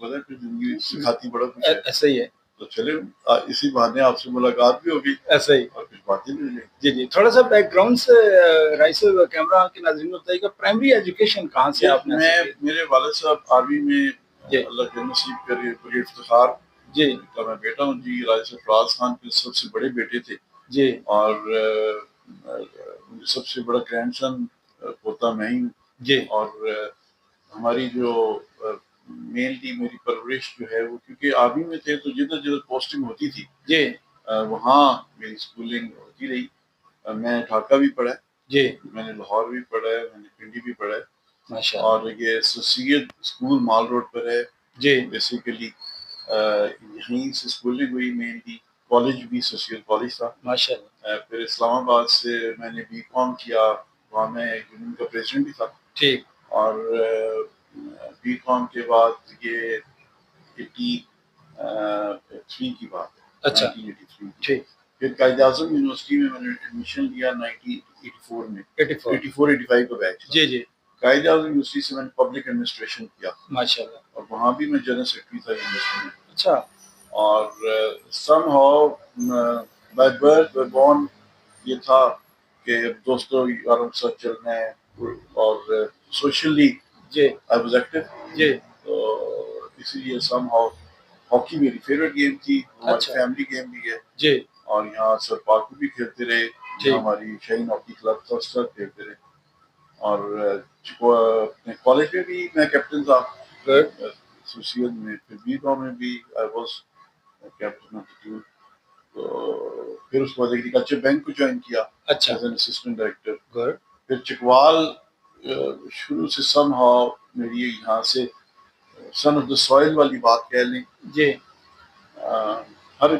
پتہ ہے پھر زندگی سکھاتی بڑا کچھ ہے. ایسا ہی ہے. تو چلے اسی بہانے آپ سے ملاقات بھی ہوگی. ایسا ہی. اور کچھ باتیں بھی ہوگی. جی جی. تھوڑا سا بیک گراؤنڈ سے رائس کیمرہ کے ناظرین بتائیے کہ پرائمری ایجوکیشن کہاں سے آپ نے؟ میرے والد صاحب آرمی میں اللہ کے نصیب کرے بڑی افتخار جی کا میں بیٹا ہوں جی. راجہ فراز خان کے سب سے بڑے بیٹے تھے جی. اور سب سے بڑا گرینڈ سن پوتا میں ہی ہوں جی. اور ہماری جو مینلی میری پرورش جو ہے وہ کیونکہ آرمی میں تھے تو جدھر جدھر پوسٹنگ ہوتی تھی جی وہاں میری اسکولنگ ہوتی رہی. میں ڈھاکہ بھی پڑھا ہے جی. میں نے لاہور بھی پڑھا ہے, میں نے پنڈی بھی پڑھا ہے ماشاء اور اللہ. یہ سید اسکول مال روڈ پر ہے جی بیسیکلی. یہیں سے اسکولنگ ہوئی مینلی. کالج بھی سوشل کالج تھا ماشاء اللہ. پھر اسلام آباد سے میں نے بی کام کیا, وہاں میں یونین کا پریزیڈنٹ بھی تھا. ٹھیک. اور بی کام کے بعد یہ 83 کی بات ہے. اچھا 1983 کی. ٹھیک. پھر قائد اعظم یونیورسٹی میں میں نے ایڈمیشن لیا 1984 میں. 84-85 کا بیچ. جی جی. قائد اعظم یونیورسٹی سے میں نے پبلک ایڈمنسٹریشن کیا ماشاء اللہ. اور وہاں بھی میں جنرل سیکرٹری تھا یونیورسٹی میں. اچھا. اور some how by birth by born یہ تھا کہ دوستوں یاروں کے ساتھ چلنا ہے اور سوشلی جی آئی واز ایکٹیو. جی. تو اسی لیے سم ہاؤ ہاکی میری فیوریٹ گیم تھی. ہماری اچھا. فیملی گیم بھی ہے جی. اور یہاں سر پاکو بھی کھیلتے رہے. یہاں ہماری شاہین ہاکی کلب تھا اس طرح کھیلتے رہے. اور کالج میں بھی میں کیپٹن تھا ایسوسیٹ میں. پھر بی کام میں بھی I was captain of the team. تو پھر اس کے بعد ایگریکلچر بینک کو جوائن کیا اچھا. As an assistant director. Good. پھر چکوال شروع سے سم ہاؤ میری یہاں سے سن آف دا سوائل والی بات کہہ لیں. جی. ہر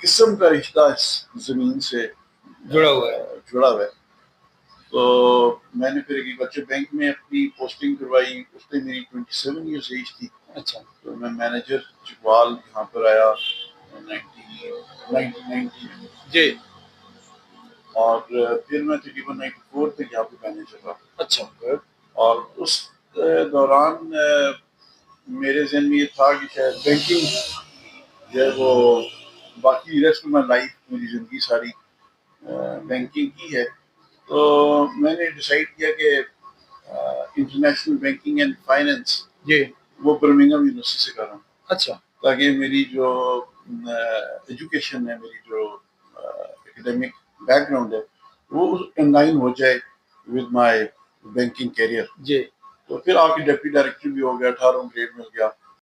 قسم کا رشتہ اس زمین سے جڑا ہوا ہے. تو میں نے پھر ایگریکلچر بینک میں اپنی پوسٹنگ کروائی. اس میں میری 27 ایئرس ایج تھی. اچھا. تو میں مینیجر چکوال یہاں پر آیا 1990 میں. جی. اور پھر میں تقریباً 94 تک یہاں پہ مینیجر رہا. اچھا. اور اس دوران میرے ذہن میں یہ تھا کہ شاید بینکنگ جو ہے وہ باقی ریسٹ میں لائف میری زندگی ساری بینکنگ کی ہے. تو میں نے ڈیسائیڈ کیا کہ انٹرنیشنل بینکنگ اینڈ فائنینس جی وہ برمنگھم یونیورسٹی سے کر رہا ہوں. اچھا. تاکہ میری جو ایجوکیشن ہے, میری جو اکیڈمک بیک گراؤنڈ ہے وہ ان لائن ہو جائے ود مائی بینکنگ کیریئر. جی. تو پھر آ کے ڈپٹی ڈائریکٹر بھی ہو گیا, 18 گریڈ مل گیا.